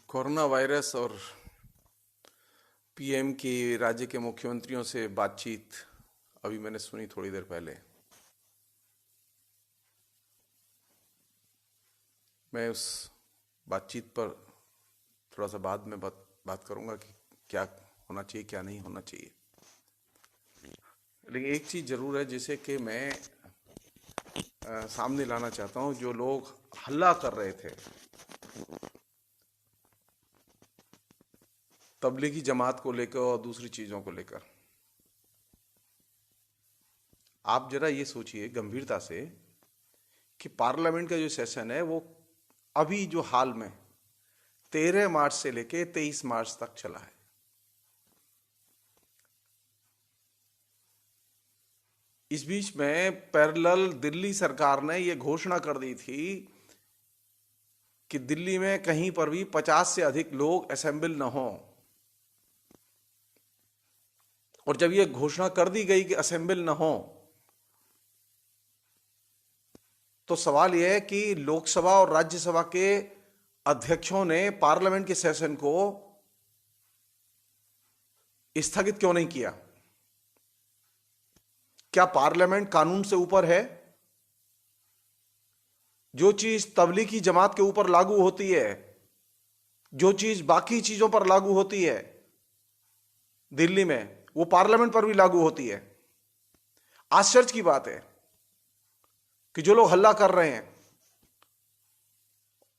Corona virus और PM की राज्य के मुख्यमंत्रियों से बातचीत अभी मैंने सुनी थोड़ी देर पहले। मैं उस बातचीत पर थोड़ा सा बाद में बात करूंगा कि क्या होना चाहिए क्या नहीं होना चाहिए। लेकिन एक चीज जरूर है जिसे कि मैं सामने लाना चाहता हूं। जो लोग हल्ला कर रहे थे तबलीगी जमात को लेकर और दूसरी चीजों को लेकर, आप जरा ये सोचिए गंभीरता से कि पार्लियामेंट का जो सेशन है वो अभी जो हाल में 13 मार्च से लेके 23 मार्च तक चला है। इस बीच में पैरेलल दिल्ली सरकार ने यह घोषणा कर दी थी कि दिल्ली में कहीं पर भी 50 से अधिक लोग असेंबल न हों। और जब यह घोषणा कर दी गई कि असेंबल न हों, तो सवाल यह है कि लोकसभा और राज्यसभा के अध्यक्षों ने पार्लियामेंट के सेशन को स्थगित क्यों नहीं किया? क्या पार्लियामेंट कानून से ऊपर है? जो चीज तबलीगी जमात के ऊपर लागू होती है, जो चीज बाकी चीजों पर लागू होती है दिल्ली में, वो पार्लियामेंट पर भी लागू होती है। आश्चर्य की बात है कि जो लोग हल्ला कर रहे हैं,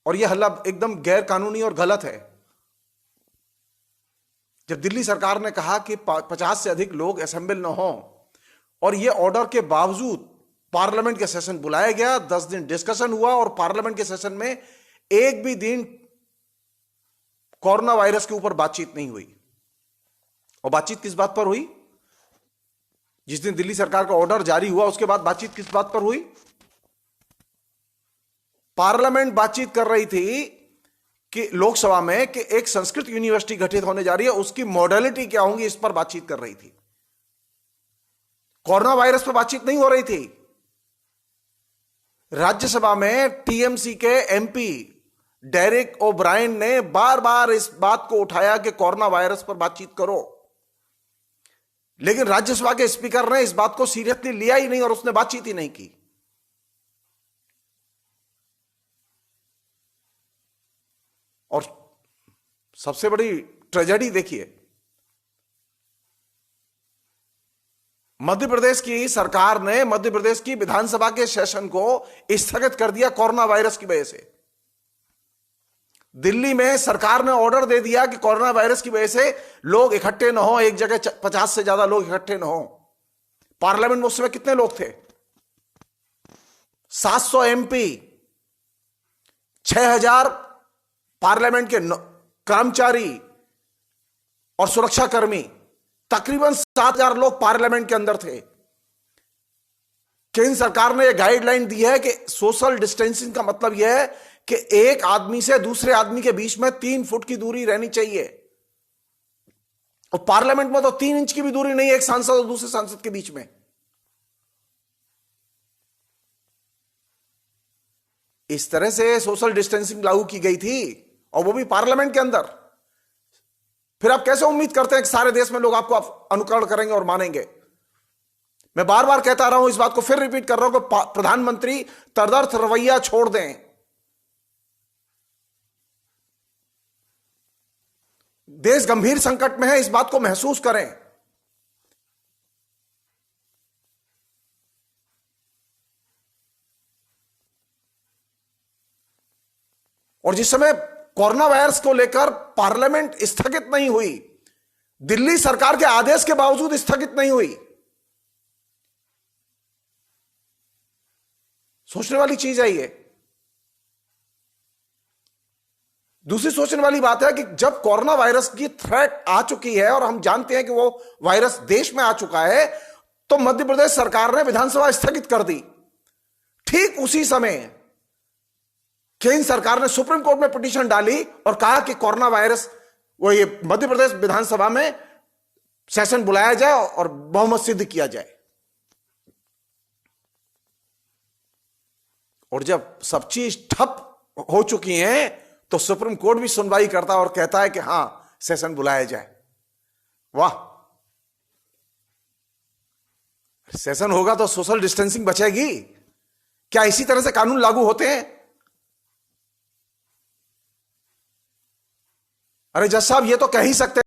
और यह हल्ला एकदम गैर कानूनी और गलत है। जब दिल्ली सरकार ने कहा कि 50 से अधिक लोग असेंबल न हों, और यह ऑर्डर के बावजूद पार्लियामेंट के सेशन बुलाया गया, 10 दिन डिस्कशन हुआ, और पार्लियामेंट के सेशन में एक भी दिन कोरोना वायरस के ऊपर बातचीत नहीं हुई। और बातचीत किस बात पर हुई? जिस दिन दिल्ली सरकार का ऑर्डर जारी हुआ उसके बाद बातचीत किस बात पर हुई? पार्लियामेंट बातचीत कर रही थी कि लोकसभा में कि एक संस्कृत यूनिवर्सिटी गठित होने जा रही है, उसकी मॉडलिटी क्या होंगी, इस पर बातचीत कर रही थी। कोरोना वायरस पर बातचीत नहीं हो रही थी। राज्यसभा में टीएमसी के एमपी डेरेक ओब्रायन ने बार बार इस बात को उठाया कि कोरोना वायरस पर बातचीत करो, लेकिन राज्यसभा के स्पीकर ने इस बात को सीरियसली लिया ही नहीं और उसने बातचीत ही नहीं की। और सबसे बड़ी ट्रेजेडी देखिए, मध्य प्रदेश की सरकार ने मध्य प्रदेश की विधानसभा के सेशन को स्थगित कर दिया कोरोना वायरस की वजह से। दिल्ली में सरकार ने ऑर्डर दे दिया कि कोरोना वायरस की वजह से लोग इकट्ठे न हो, एक जगह 50 से ज्यादा लोग इकट्ठे न हो। पार्लियामेंट में उस समय कितने लोग थे? 700 एमपी, 6000 पार्लियामेंट के कर्मचारी और सुरक्षाकर्मी, तकरीबन 7000 लोग पार्लियामेंट के अंदर थे। केंद्र सरकार ने यह गाइडलाइन दी है कि सोशल डिस्टेंसिंग का मतलब यह है कि एक आदमी से दूसरे आदमी के बीच में 3 फुट की दूरी रहनी चाहिए। और पार्लियामेंट में तो 3 इंच की भी दूरी नहीं है एक सांसद और दूसरे सांसद के बीच में। इस तरह से सोशल डिस्टेंसिंग लागू की गई थी, और वो भी पार्लियामेंट के अंदर। फिर आप कैसे उम्मीद करते हैं कि सारे देश में लोग आपको अनुकरण करेंगे और मानेंगे? मैं बार बार कहता रहा हूं, इस बात को फिर रिपीट कर रहा हूं कि प्रधानमंत्री तदर्थ रवैया छोड़ दें। देश गंभीर संकट में है, इस बात को महसूस करें। और जिस समय कोरोना वायरस को लेकर पार्लियामेंट स्थगित नहीं हुई, दिल्ली सरकार के आदेश के बावजूद स्थगित नहीं हुई। सोचने वाली चीज है ये। दूसरी सोचने वाली बात है कि जब कोरोना वायरस की थ्रेट आ चुकी है और हम जानते हैं कि वो वायरस देश में आ चुका है, तो मध्य प्रदेश सरकार ने विधानसभा स्थगित कर दी। ठीक उसी समय केंद्र सरकार ने सुप्रीम कोर्ट में पिटीशन डाली और कहा कि कोरोना वायरस ये मध्य प्रदेश विधानसभा में सेशन बुलाया जाए और बहुमत सिद्ध किया जाए। और जब सब चीज ठप हो चुकी हैं तो सुप्रीम कोर्ट भी सुनवाई करता और कहता है कि हां, सेशन बुलाया जाए। वाह, सेशन होगा तो सोशल डिस्टेंसिंग बचेगी। क्या इसी तरह से कानून लागू होते हैं? अरे जज साहब, ये तो कह ही सकते